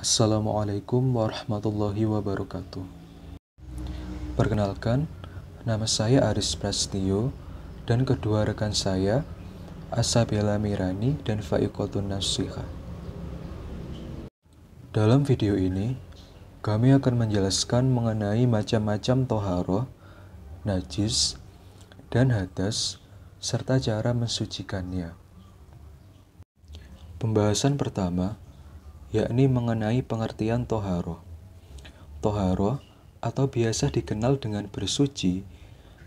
Assalamualaikum warahmatullahi wabarakatuh. Perkenalkan, nama saya Aris Prastio dan kedua rekan saya, Asabella Mirani dan Faikotun Nasiha. Dalam video ini, kami akan menjelaskan mengenai macam-macam toharoh, najis, dan hadas, serta cara mensucikannya. Pembahasan pertama, yakni mengenai pengertian toharoh. Toharoh atau biasa dikenal dengan bersuci,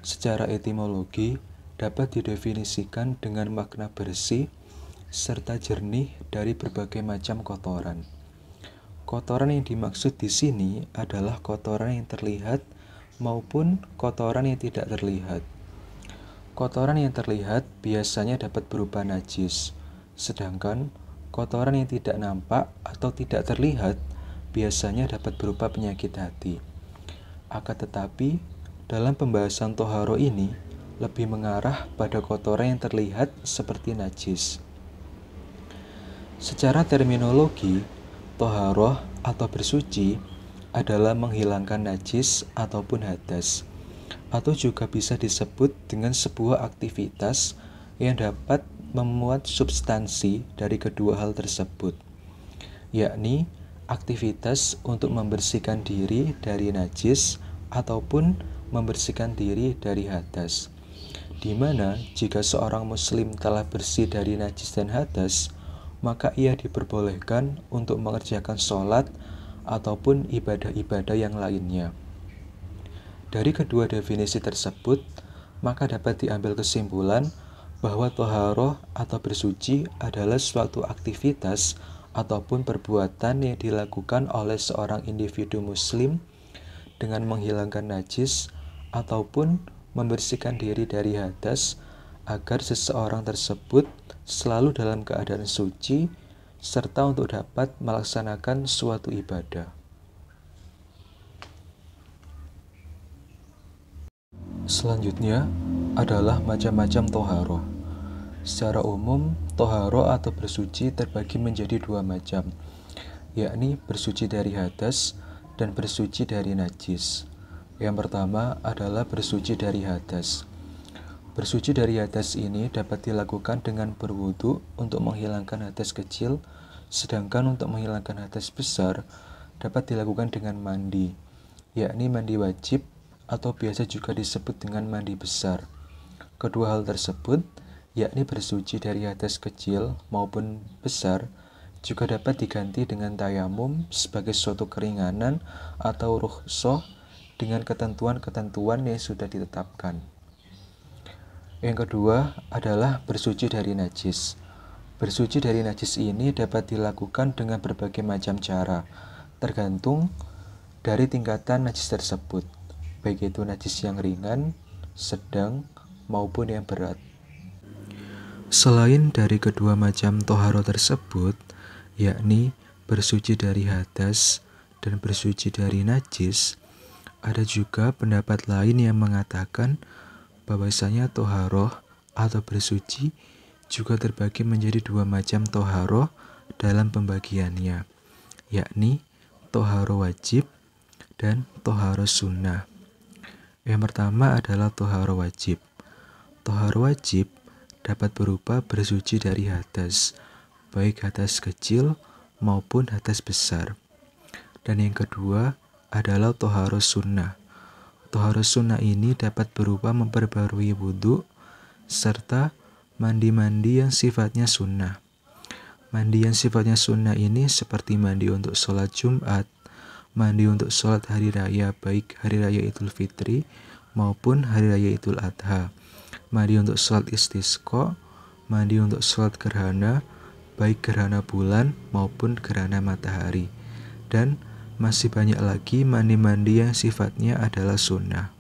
secara etimologi dapat didefinisikan dengan makna bersih serta jernih dari berbagai macam kotoran. Kotoran yang dimaksud di sini adalah kotoran yang terlihat maupun kotoran yang tidak terlihat. Kotoran yang terlihat biasanya dapat berupa najis, sedangkan kotoran yang tidak nampak atau tidak terlihat biasanya dapat berupa penyakit hati. Akan tetapi, dalam pembahasan toharoh ini lebih mengarah pada kotoran yang terlihat seperti najis. Secara terminologi, toharoh atau bersuci adalah menghilangkan najis ataupun hadas, atau juga bisa disebut dengan sebuah aktivitas yang dapat memuat substansi dari kedua hal tersebut, yakni aktivitas untuk membersihkan diri dari najis ataupun membersihkan diri dari hadas, di mana jika seorang muslim telah bersih dari najis dan hadas, maka ia diperbolehkan untuk mengerjakan sholat ataupun ibadah-ibadah yang lainnya. Dari kedua definisi tersebut, maka dapat diambil kesimpulan bahwa toharoh atau bersuci adalah suatu aktivitas ataupun perbuatan yang dilakukan oleh seorang individu muslim dengan menghilangkan najis ataupun membersihkan diri dari hadas agar seseorang tersebut selalu dalam keadaan suci serta untuk dapat melaksanakan suatu ibadah. Selanjutnya adalah macam-macam toharoh. Secara umum, toharoh atau bersuci terbagi menjadi dua macam, yakni bersuci dari hadas dan bersuci dari najis. Yang pertama adalah bersuci dari hadas. Bersuci dari hadas ini dapat dilakukan dengan berwudu untuk menghilangkan hadas kecil, sedangkan untuk menghilangkan hadas besar dapat dilakukan dengan mandi, yakni mandi wajib atau biasa juga disebut dengan mandi besar. Kedua hal tersebut, yakni bersuci dari hadas kecil maupun besar, juga dapat diganti dengan tayamum sebagai suatu keringanan atau rukhsah dengan ketentuan-ketentuan yang sudah ditetapkan. Yang kedua adalah bersuci dari najis. Bersuci dari najis ini dapat dilakukan dengan berbagai macam cara, tergantung dari tingkatan najis tersebut, baik itu najis yang ringan, sedang, maupun yang berat. Selain dari kedua macam toharoh tersebut, yakni bersuci dari hadas dan bersuci dari najis, ada juga pendapat lain yang mengatakan bahwasanya toharoh atau bersuci juga terbagi menjadi dua macam toharoh dalam pembagiannya, yakni toharoh wajib dan toharoh sunnah. Yang pertama adalah toharoh wajib. Toharoh wajib dapat berupa bersuci dari hadas, baik hadas kecil maupun hadas besar. Dan yang kedua adalah toharoh sunnah. Toharoh sunnah ini dapat berupa memperbarui wudhu serta mandi-mandi yang sifatnya sunnah. Mandi yang sifatnya sunnah ini seperti mandi untuk sholat Jumat, mandi untuk sholat hari raya baik hari raya Idul Fitri maupun hari raya Idul Adha, mandi untuk sholat istisqa, mandi untuk sholat gerhana baik gerhana bulan maupun gerhana matahari, dan masih banyak lagi mandi-mandi yang sifatnya adalah sunnah.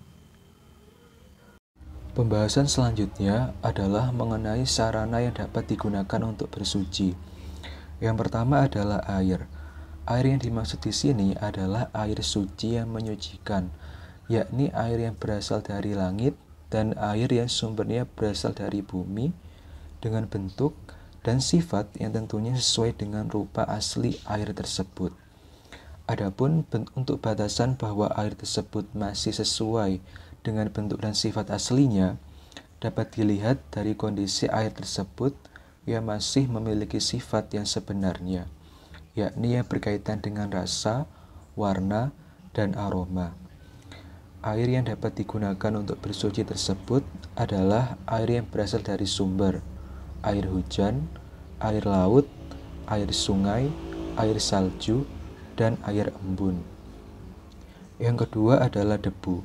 Pembahasan selanjutnya adalah mengenai sarana yang dapat digunakan untuk bersuci. Yang pertama adalah air. Air yang dimaksud di sini adalah air suci yang menyucikan, yakni air yang berasal dari langit dan air yang sumbernya berasal dari bumi dengan bentuk dan sifat yang tentunya sesuai dengan rupa asli air tersebut. Adapun untuk batasan bahwa air tersebut masih sesuai dengan bentuk dan sifat aslinya dapat dilihat dari kondisi air tersebut yang masih memiliki sifat yang sebenarnya, yakni yang berkaitan dengan rasa, warna, dan aroma. Air yang dapat digunakan untuk bersuci tersebut adalah air yang berasal dari sumber, air hujan, air laut, air sungai, air salju, dan air embun. Yang kedua adalah debu.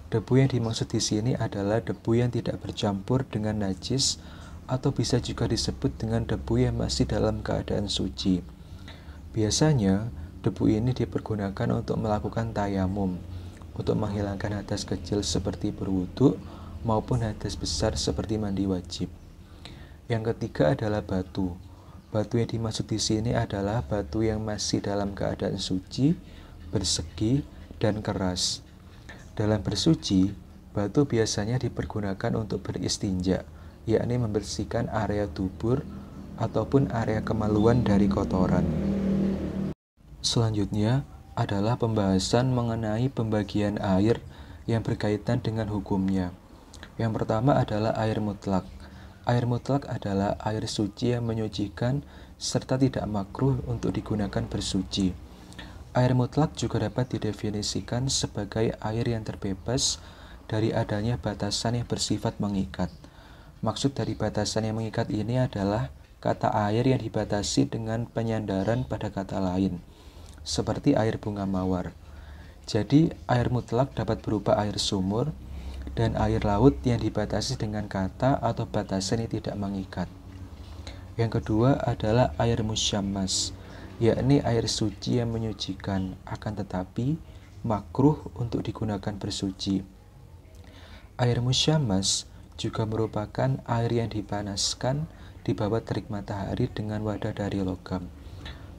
Debu yang dimaksud di sini adalah debu yang tidak bercampur dengan najis atau bisa juga disebut dengan debu yang masih dalam keadaan suci. Biasanya, debu ini dipergunakan untuk melakukan tayamum, untuk menghilangkan hadas kecil seperti berwudu maupun hadas besar seperti mandi wajib. Yang ketiga adalah batu. Batu yang dimaksud di sini adalah batu yang masih dalam keadaan suci, bersegi, dan keras. Dalam bersuci, batu biasanya dipergunakan untuk beristinja, yakni membersihkan area dubur ataupun area kemaluan dari kotoran. Selanjutnya adalah pembahasan mengenai pembagian air yang berkaitan dengan hukumnya. Yang pertama adalah air mutlak. Air mutlak adalah air suci yang menyucikan serta tidak makruh untuk digunakan bersuci. Air mutlak juga dapat didefinisikan sebagai air yang terbebas dari adanya batasan yang bersifat mengikat. Maksud dari batasan yang mengikat ini adalah kata air yang dibatasi dengan penyandaran pada kata lain, seperti air bunga mawar. Jadi, air mutlak dapat berupa air sumur dan air laut yang dibatasi dengan kata atau batasan yang tidak mengikat. Yang kedua adalah air musyammas, yakni air suci yang menyucikan, akan tetapi makruh untuk digunakan bersuci. Air musyammas juga merupakan air yang dipanaskan di bawah terik matahari dengan wadah dari logam.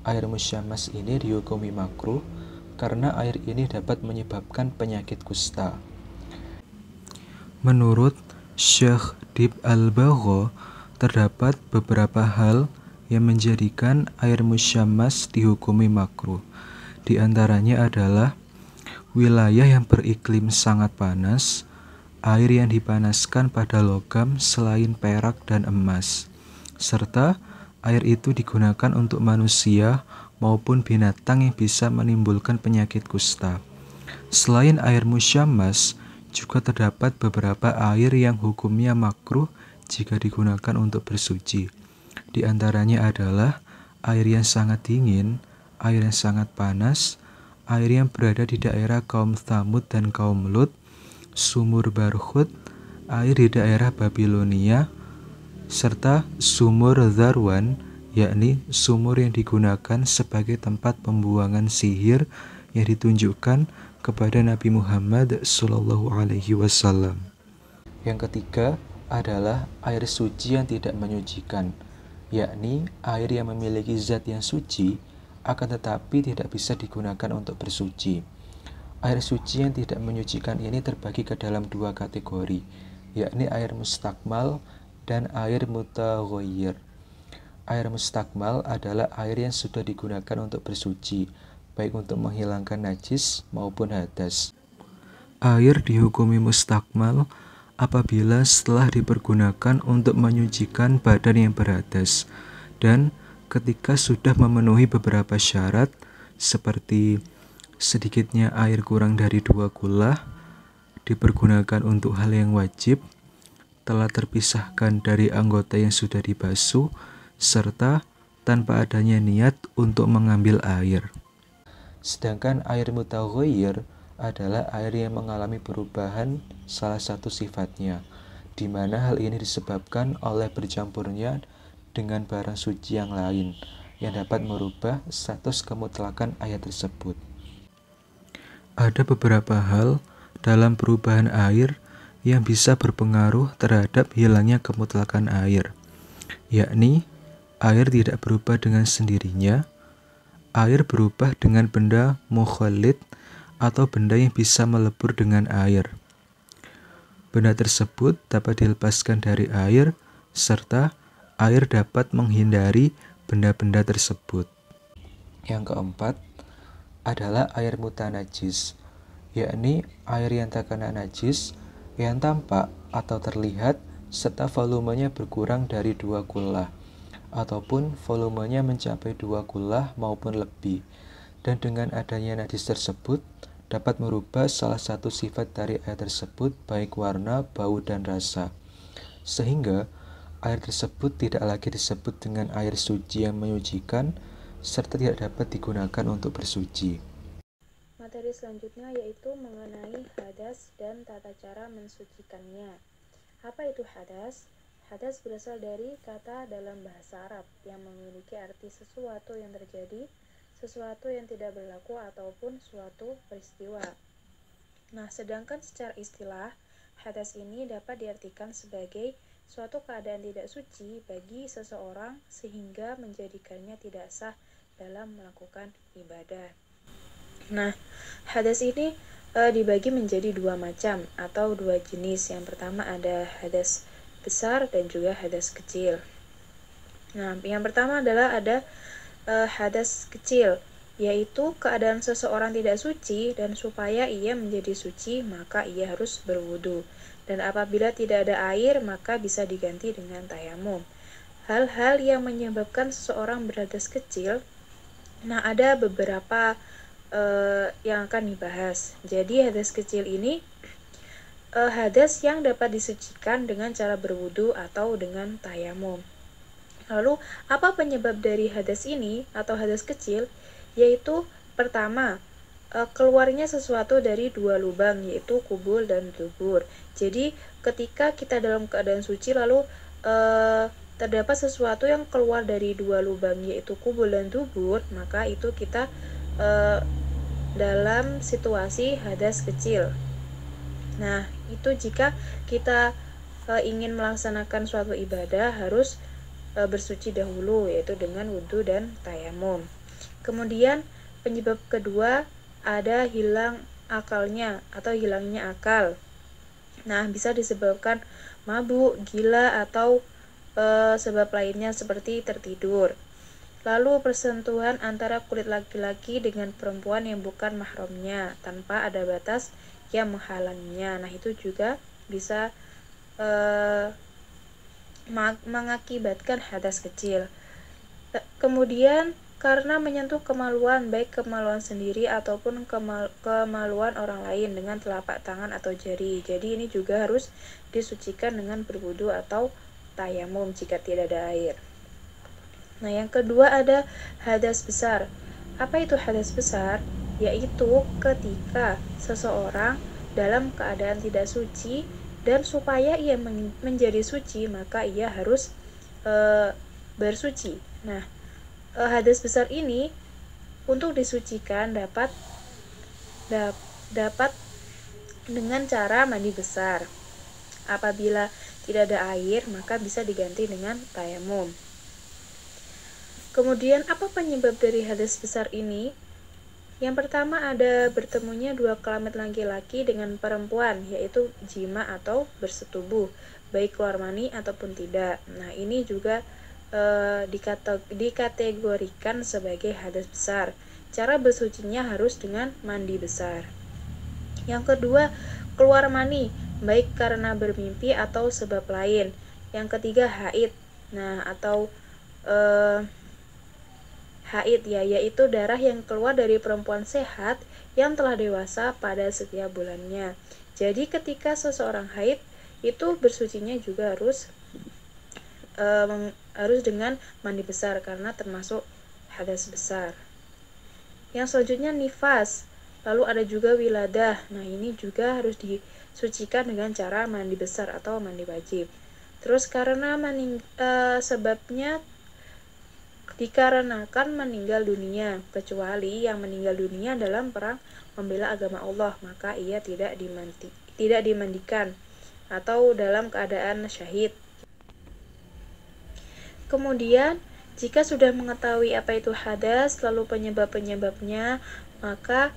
Air musyammas ini dihukumi makruh karena air ini dapat menyebabkan penyakit kusta. Menurut Syekh Dib al-Bagho, terdapat beberapa hal yang menjadikan air musyammas dihukumi makruh. Di antaranya adalah wilayah yang beriklim sangat panas, air yang dipanaskan pada logam selain perak dan emas, serta air itu digunakan untuk manusia maupun binatang yang bisa menimbulkan penyakit kusta. Selain air musyammas, juga terdapat beberapa air yang hukumnya makruh jika digunakan untuk bersuci. Di antaranya adalah air yang sangat dingin, air yang sangat panas, air yang berada di daerah kaum Tsamud dan kaum Lut, sumur Barhut, air di daerah Babilonia, serta sumur Zarwan, yakni sumur yang digunakan sebagai tempat pembuangan sihir yang ditunjukkan kepada Nabi Muhammad SAW. Yang ketiga adalah air suci yang tidak menyucikan, yakni air yang memiliki zat yang suci akan tetapi tidak bisa digunakan untuk bersuci. Air suci yang tidak menyucikan ini terbagi ke dalam dua kategori, yakni air mustakmal dan air mutaghayyir. Air mustakmal adalah air yang sudah digunakan untuk bersuci, baik untuk menghilangkan najis maupun hadas. Air dihukumi mustakmal apabila setelah dipergunakan untuk menyucikan badan yang berhadas dan ketika sudah memenuhi beberapa syarat seperti sedikitnya air kurang dari 2 kulah, dipergunakan untuk hal yang wajib, telah terpisahkan dari anggota yang sudah dibasuh, serta tanpa adanya niat untuk mengambil air. Sedangkan air mutaghayyir adalah air yang mengalami perubahan salah satu sifatnya, di mana hal ini disebabkan oleh bercampurnya dengan barang suci yang lain, yang dapat merubah status kemutlakan air tersebut. Ada beberapa hal dalam perubahan air yang bisa berpengaruh terhadap hilangnya kemutlakan air, yakni air tidak berubah dengan sendirinya, air berubah dengan benda mukhalid atau benda yang bisa melebur dengan air. Benda tersebut dapat dilepaskan dari air, serta air dapat menghindari benda-benda tersebut. Yang keempat adalah air mutanajis, yakni air yang terkena najis, yang tampak atau terlihat, serta volumenya berkurang dari 2 kullah, ataupun volumenya mencapai 2 kullah maupun lebih, dan dengan adanya najis tersebut, dapat merubah salah satu sifat dari air tersebut, baik warna, bau, dan rasa. Sehingga air tersebut tidak lagi disebut dengan air suci yang menyucikan, serta tidak dapat digunakan untuk bersuci. Materi selanjutnya yaitu mengenai hadas dan tata cara mensucikannya. Apa itu hadas? Hadas berasal dari kata dalam bahasa Arab yang memiliki arti sesuatu yang terjadi, sesuatu yang tidak berlaku, ataupun suatu peristiwa. Nah, sedangkan secara istilah, hadas ini dapat diartikan sebagai suatu keadaan tidak suci bagi seseorang sehingga menjadikannya tidak sah dalam melakukan ibadah. Nah, hadas ini dibagi menjadi 2 macam atau 2 jenis. Yang pertama ada hadas besar dan juga hadas kecil. Nah, yang pertama adalah ada hadas kecil, yaitu keadaan seseorang tidak suci dan supaya ia menjadi suci maka ia harus berwudu. Dan apabila tidak ada air maka bisa diganti dengan tayamum. Hal-hal yang menyebabkan seseorang berhadas kecil, nah ada beberapa yang akan dibahas. Jadi hadas kecil ini hadas yang dapat disucikan dengan cara berwudu atau dengan tayamum. Lalu apa penyebab dari hadas ini atau hadas kecil? Yaitu pertama, keluarnya sesuatu dari 2 lubang, yaitu kubul dan dubur. Jadi ketika kita dalam keadaan suci lalu terdapat sesuatu yang keluar dari 2 lubang, yaitu kubul dan dubur, maka itu kita dalam situasi hadas kecil. Nah, itu jika kita ingin melaksanakan suatu ibadah harus bersuci dahulu, yaitu dengan wudu dan tayamum. Kemudian penyebab kedua ada hilang akalnya atau hilangnya akal. Nah, bisa disebabkan mabuk, gila, atau sebab lainnya seperti tertidur. Lalu persentuhan antara kulit laki-laki dengan perempuan yang bukan mahramnya tanpa ada batas yang menghalanginya. Nah, itu juga bisa mengakibatkan hadas kecil. Kemudian karena menyentuh kemaluan, baik kemaluan sendiri ataupun kemaluan orang lain dengan telapak tangan atau jari. Jadi ini juga harus disucikan dengan berwudu atau tayamum jika tidak ada air. Nah, yang kedua ada hadas besar. Apa itu hadas besar? Yaitu ketika seseorang dalam keadaan tidak suci dan supaya ia menjadi suci maka ia harus bersuci. Nah, hadas besar ini untuk disucikan dapat dengan cara mandi besar. Apabila tidak ada air maka bisa diganti dengan tayamum. Kemudian apa penyebab dari hadas besar ini? Yang pertama ada bertemunya 2 kelamin laki-laki dengan perempuan, yaitu jima atau bersetubuh, baik keluar mani ataupun tidak. Nah, ini juga dikategorikan sebagai hadas besar. Cara bersucinya harus dengan mandi besar. Yang kedua, keluar mani, baik karena bermimpi atau sebab lain. Yang ketiga, haid. Nah, atau haid ya, yaitu darah yang keluar dari perempuan sehat yang telah dewasa pada setiap bulannya. Jadi ketika seseorang haid, itu bersucinya juga harus dengan mandi besar karena termasuk hadas besar. Yang selanjutnya nifas. Lalu ada juga wiladah. Nah, ini juga harus disucikan dengan cara mandi besar atau mandi wajib. Terus karena sebabnya dikarenakan meninggal dunia, kecuali yang meninggal dunia dalam perang membela agama Allah, maka ia tidak dimandikan atau dalam keadaan syahid. Kemudian, jika sudah mengetahui apa itu hadas, lalu penyebab-penyebabnya, maka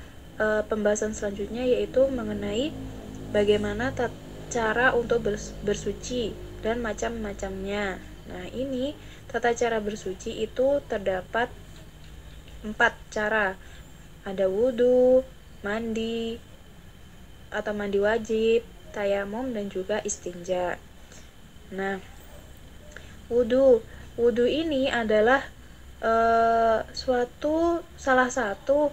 pembahasan selanjutnya yaitu mengenai bagaimana cara untuk bersuci dan macam-macamnya. Nah, ini tata cara bersuci itu terdapat 4 cara. Ada wudhu, mandi atau mandi wajib, tayamum, dan juga istinja. Nah, wudhu ini adalah salah satu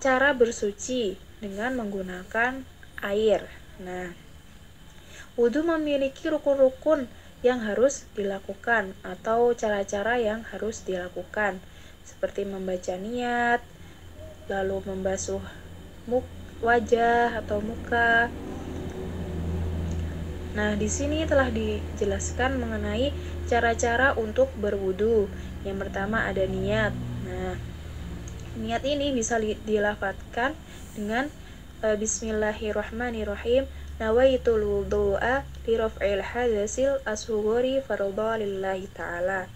cara bersuci dengan menggunakan air. Nah, wudhu memiliki rukun-rukun yang harus dilakukan atau cara-cara yang harus dilakukan, seperti membaca niat, lalu membasuh wajah atau muka. Nah, di sini telah dijelaskan mengenai cara-cara untuk berwudu. Yang pertama ada niat. Nah, niat ini bisa dilafadzkan dengan Bismillahirrahmanirrahim. Nawaitul wudu'a li raf'il hadasil asghari fardhu lillahi ta'ala.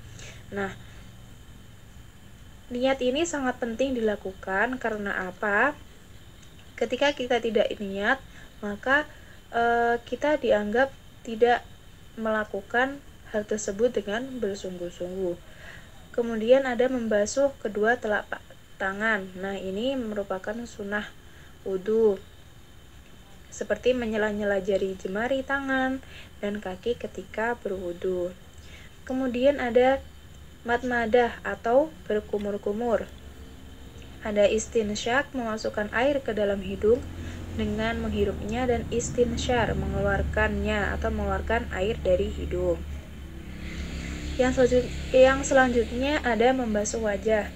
Nah, niat ini sangat penting dilakukan karena apa? Ketika kita tidak niat, maka kita dianggap tidak melakukan hal tersebut dengan bersungguh-sungguh. Kemudian ada membasuh kedua telapak tangan. Nah, ini merupakan sunnah wudhu, seperti menyela-nyela jari jemari tangan dan kaki ketika berwudhu. Kemudian ada madmadah atau berkumur-kumur. Ada istinsyak, memasukkan air ke dalam hidung dengan menghirupnya, dan istinsyar, mengeluarkannya atau mengeluarkan air dari hidung. Yang selanjutnya ada membasuh wajah.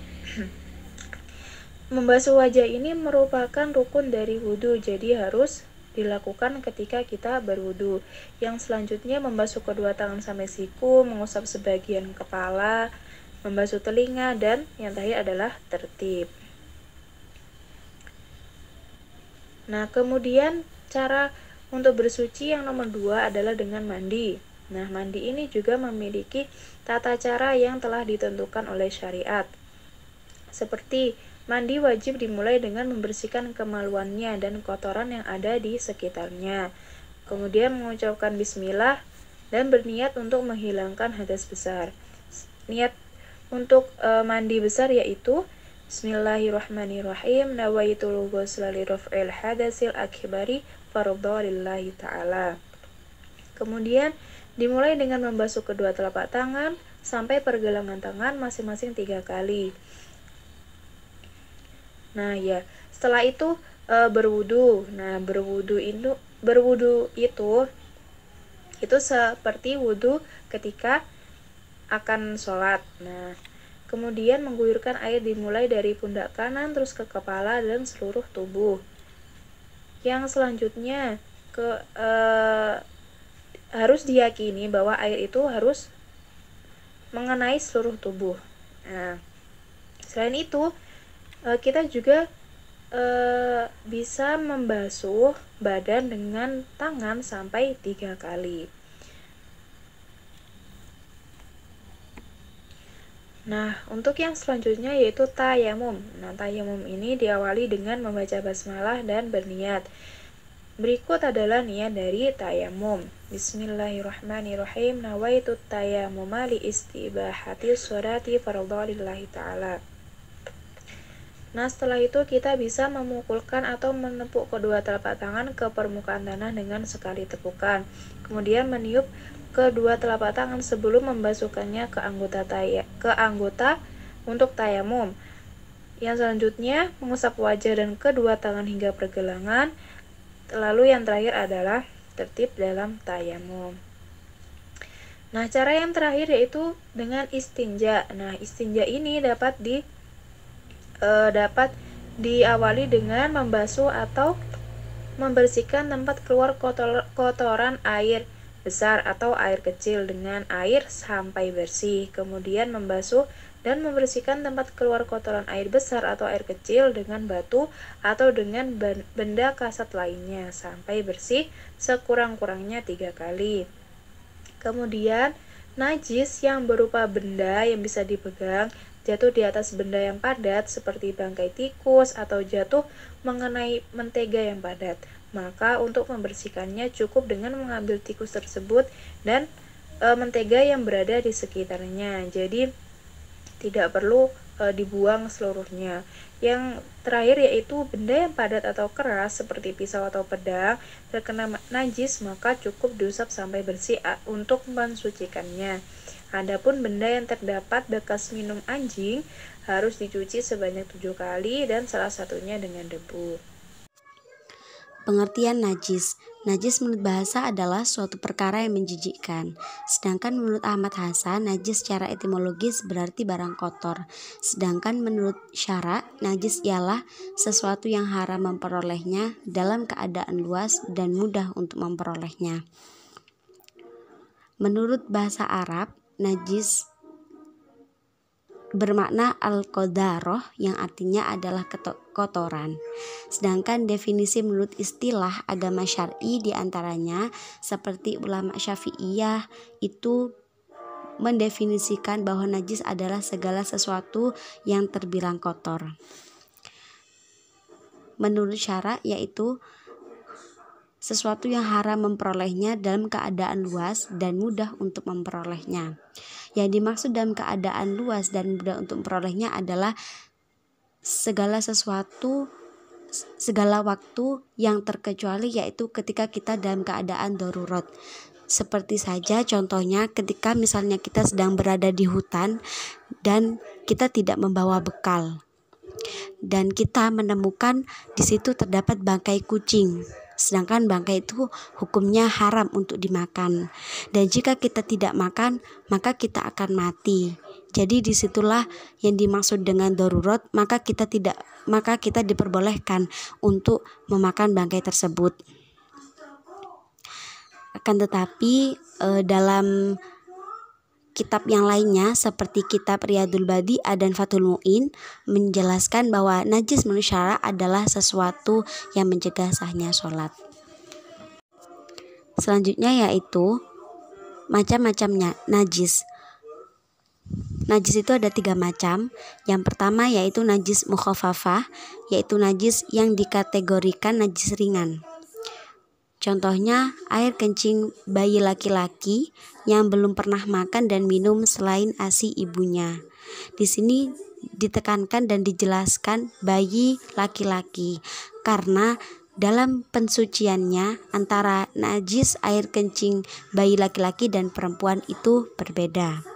Membasuh wajah ini merupakan rukun dari wudhu, jadi harus dilakukan ketika kita berwudhu. Yang selanjutnya membasuh kedua tangan sampai siku, mengusap sebagian kepala, membasuh telinga, dan yang terakhir adalah tertib. Nah, kemudian cara untuk bersuci yang nomor 2 adalah dengan mandi. Nah, mandi ini juga memiliki tata cara yang telah ditentukan oleh syariat. Seperti mandi wajib dimulai dengan membersihkan kemaluannya dan kotoran yang ada di sekitarnya. Kemudian mengucapkan bismillah dan berniat untuk menghilangkan hadas besar. Niat untuk mandi besar yaitu Bismillahirrahmanirrahim. Nawaitul ghusla li raf'il hadasil akbari fardhu lillahi ta'ala. Kemudian dimulai dengan membasuh kedua telapak tangan sampai pergelangan tangan masing-masing 3 kali. Nah, ya, setelah itu berwudu. Nah, berwudu itu seperti wudu ketika akan sholat. Nah, kemudian mengguyurkan air dimulai dari pundak kanan terus ke kepala dan seluruh tubuh. Yang selanjutnya harus diyakini bahwa air itu harus mengenai seluruh tubuh. Nah, selain itu kita juga bisa membasuh badan dengan tangan sampai 3 kali. Nah, untuk yang selanjutnya yaitu tayamum. Nah, tayamum ini diawali dengan membaca basmalah dan berniat. Berikut adalah niat dari tayamum. Bismillahirrahmanirrahim. Nawaitu tayamuma li istibahati sholati fardhu lillahi ta'ala. Nah, setelah itu kita bisa memukulkan atau menepuk kedua telapak tangan ke permukaan tanah dengan sekali tepukan. Kemudian meniup kedua telapak tangan sebelum membasuhkannya ke anggota untuk tayamum. Yang selanjutnya mengusap wajah dan kedua tangan hingga pergelangan. Lalu yang terakhir adalah tertib dalam tayamum. Nah, cara yang terakhir yaitu dengan istinja. Nah, istinja ini dapat diawali dengan membasuh atau membersihkan tempat keluar kotoran air besar atau air kecil dengan air sampai bersih. Kemudian membasuh dan membersihkan tempat keluar kotoran air besar atau air kecil dengan batu atau dengan benda kasat lainnya sampai bersih sekurang-kurangnya 3 kali. Kemudian najis yang berupa benda yang bisa dipegang jatuh di atas benda yang padat seperti bangkai tikus atau jatuh mengenai mentega yang padat. Maka untuk membersihkannya cukup dengan mengambil tikus tersebut dan mentega yang berada di sekitarnya. Jadi tidak perlu dibuang seluruhnya. Yang terakhir yaitu benda yang padat atau keras seperti pisau atau pedang terkena najis maka cukup diusap sampai bersih untuk mensucikannya. Adapun benda yang terdapat bekas minum anjing harus dicuci sebanyak 7 kali dan salah satunya dengan debu. Pengertian najis. Najis menurut bahasa adalah suatu perkara yang menjijikkan. Sedangkan menurut Ahmad Hasan, najis secara etimologis berarti barang kotor. Sedangkan menurut syara, najis ialah sesuatu yang haram memperolehnya dalam keadaan luas dan mudah untuk memperolehnya. Menurut bahasa Arab, najis bermakna al-qadaroh yang artinya adalah kotoran. Sedangkan definisi menurut istilah agama syar'i diantaranya seperti ulama Syafi'iyah itu mendefinisikan bahwa najis adalah segala sesuatu yang terbilang kotor. Menurut syara yaitu sesuatu yang haram memperolehnya dalam keadaan luas dan mudah untuk memperolehnya. Yang dimaksud dalam keadaan luas dan mudah untuk memperolehnya adalah segala waktu yang terkecuali, yaitu ketika kita dalam keadaan darurat. Seperti saja contohnya ketika misalnya kita sedang berada di hutan dan kita tidak membawa bekal dan kita menemukan di situ terdapat bangkai kucing. Sedangkan bangkai itu hukumnya haram untuk dimakan. Dan jika kita tidak makan, maka kita akan mati. Jadi disitulah yang dimaksud dengan darurat, maka kita diperbolehkan untuk memakan bangkai tersebut. Akan tetapi dalam kitab yang lainnya seperti kitab Riyadul Badi'ah dan Fathul Mu'in menjelaskan bahwa najis menurut syara adalah sesuatu yang mencegah sahnya sholat. Selanjutnya yaitu macam-macamnya najis. Najis itu ada 3 macam. Yang pertama yaitu najis mukhafafah, yaitu najis yang dikategorikan najis ringan. Contohnya air kencing bayi laki-laki yang belum pernah makan dan minum selain ASI ibunya. Di sini ditekankan dan dijelaskan bayi laki-laki karena dalam pensuciannya antara najis air kencing bayi laki-laki dan perempuan itu berbeda.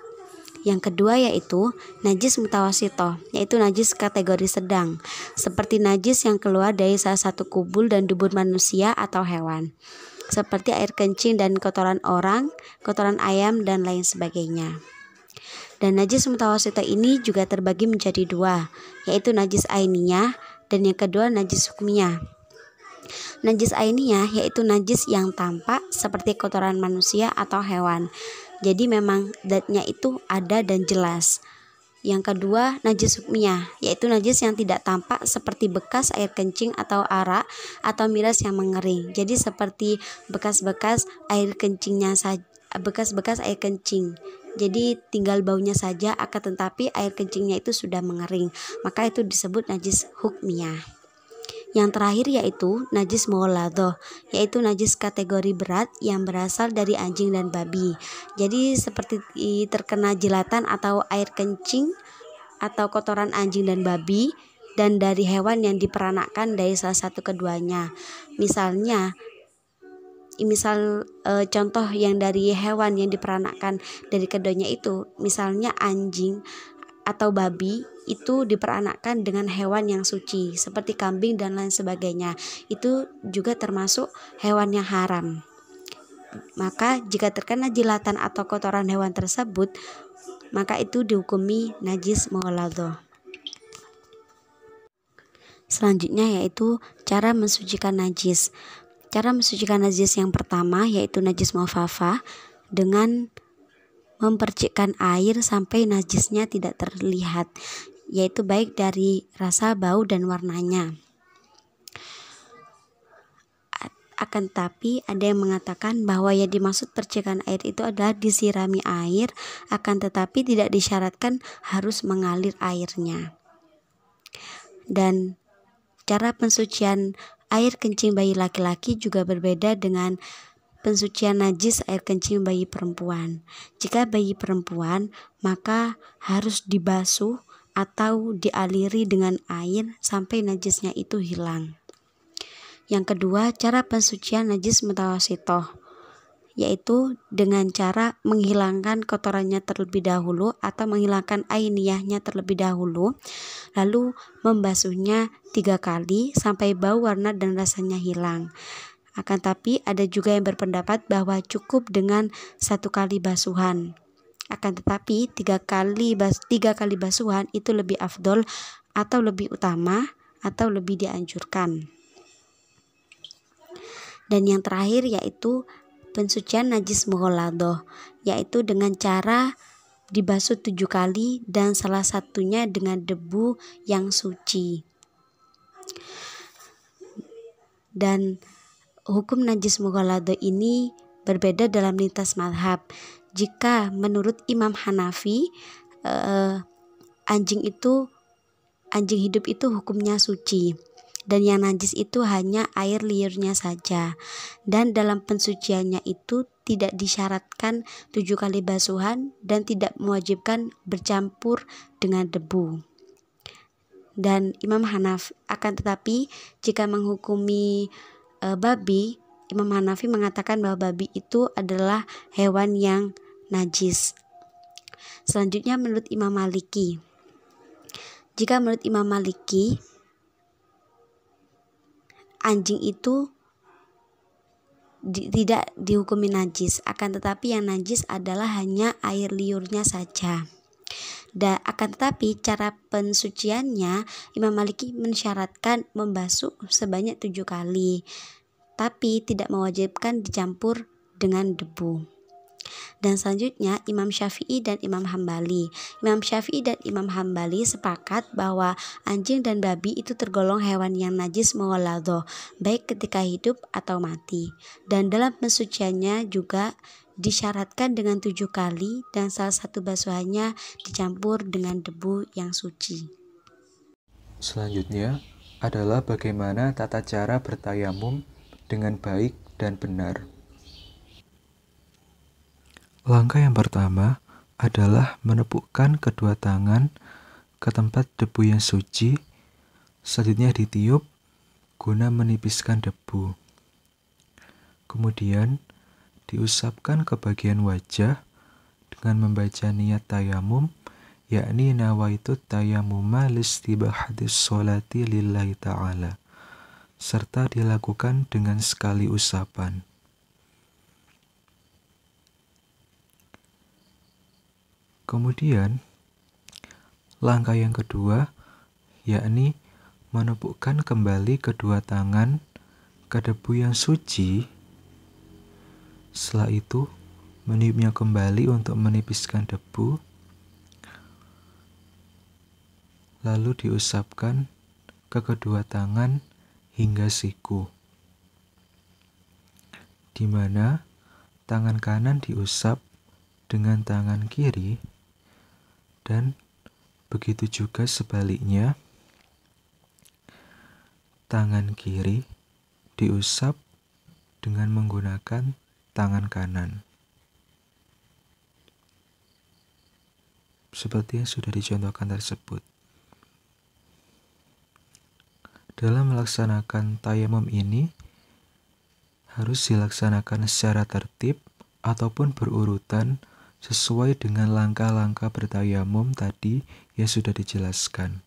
Yang kedua yaitu najis mutawasitoh, yaitu najis kategori sedang, seperti najis yang keluar dari salah satu kubul dan dubur manusia atau hewan, seperti air kencing dan kotoran orang, kotoran ayam, dan lain sebagainya. Dan najis mutawasitoh ini juga terbagi menjadi 2, yaitu najis ainiyah dan yang kedua najis hukmiyah. Najis ainiyah yaitu najis yang tampak seperti kotoran manusia atau hewan. Jadi memang zatnya itu ada dan jelas. Yang kedua najis hukmiyah, yaitu najis yang tidak tampak seperti bekas air kencing atau arak atau miras yang mengering. Jadi seperti bekas-bekas air kencingnya saja, bekas-bekas air kencing. Jadi tinggal baunya saja, akan tetapi air kencingnya itu sudah mengering. Maka itu disebut najis hukmiyah. Yang terakhir yaitu najis mughladhah, yaitu najis kategori berat yang berasal dari anjing dan babi. Jadi seperti terkena jilatan atau air kencing atau kotoran anjing dan babi dan dari hewan yang diperanakkan dari salah satu keduanya. Contoh yang dari hewan yang diperanakkan dari keduanya itu, misalnya anjing atau babi itu diperanakkan dengan hewan yang suci seperti kambing dan lain sebagainya, itu juga termasuk hewan yang haram. Maka jika terkena jilatan atau kotoran hewan tersebut, maka itu dihukumi najis mughladhah. Selanjutnya yaitu cara mensucikan najis. Cara mensucikan najis yang pertama yaitu najis mukhafafah dengan mempercikkan air sampai najisnya tidak terlihat, yaitu baik dari rasa, bau, dan warnanya. Akan tetapi ada yang mengatakan bahwa yang dimaksud percikan air itu adalah disirami air, akan tetapi tidak disyaratkan harus mengalir airnya. Dan cara pensucian air kencing bayi laki-laki juga berbeda dengan pensucian najis air kencing bayi perempuan. Jika bayi perempuan, maka harus dibasuh atau dialiri dengan air sampai najisnya itu hilang. Yang kedua, cara pensucian najis mutawasitoh, yaitu dengan cara menghilangkan kotorannya terlebih dahulu atau menghilangkan ainiyahnya terlebih dahulu, lalu membasuhnya 3 kali sampai bau, warna, dan rasanya hilang. Akan tapi ada juga yang berpendapat bahwa cukup dengan 1 kali basuhan. Akan tetapi 3 kali basuhan itu lebih afdol atau lebih utama atau lebih dianjurkan. Dan yang terakhir yaitu pensucian najis mughalladah, yaitu dengan cara dibasuh 7 kali dan salah satunya dengan debu yang suci. Dan hukum najis mughalladah ini berbeda dalam lintas mazhab. Jika menurut Imam Hanafi, anjing hidup itu hukumnya suci, dan yang najis itu hanya air liurnya saja. Dan dalam pensuciannya itu tidak disyaratkan 7 kali basuhan dan tidak mewajibkan bercampur dengan debu. Dan Imam Hanafi, akan tetapi jika menghukumi babi, Imam Hanafi mengatakan bahwa babi itu adalah hewan yang najis. Selanjutnya menurut Imam Maliki. Jika menurut Imam Maliki, anjing itu tidak dihukumi najis, akan tetapi yang najis adalah hanya air liurnya saja. Dan akan tetapi cara pensuciannya Imam Maliki mensyaratkan membasuh sebanyak 7 kali, tapi tidak mewajibkan dicampur dengan debu. Dan selanjutnya Imam Syafi'i dan Imam Hambali. Imam Syafi'i dan Imam Hambali sepakat bahwa anjing dan babi itu tergolong hewan yang najis mughalladah, baik ketika hidup atau mati. Dan dalam pensuciannya juga disyaratkan dengan 7 kali dan salah satu basuhannya dicampur dengan debu yang suci. Selanjutnya adalah bagaimana tata cara bertayamum dengan baik dan benar. Langkah yang pertama adalah menepukkan kedua tangan ke tempat debu yang suci, selanjutnya ditiup guna menipiskan debu. Kemudian diusapkan ke bagian wajah dengan membaca niat tayamum, yakni nawaitu tayamuma listibahadis sholati lillahi ta'ala, serta dilakukan dengan sekali usapan. Kemudian langkah yang kedua yakni menepukkan kembali kedua tangan ke debu yang suci. Setelah itu meniupnya kembali untuk menipiskan debu, lalu diusapkan ke kedua tangan hingga siku, di mana tangan kanan diusap dengan tangan kiri, dan begitu juga sebaliknya, tangan kiri diusap dengan menggunakan tangan kanan. Seperti yang sudah dicontohkan tersebut. Dalam melaksanakan tayamum ini harus dilaksanakan secara tertib ataupun berurutan sesuai dengan langkah-langkah bertayamum tadi yang sudah dijelaskan.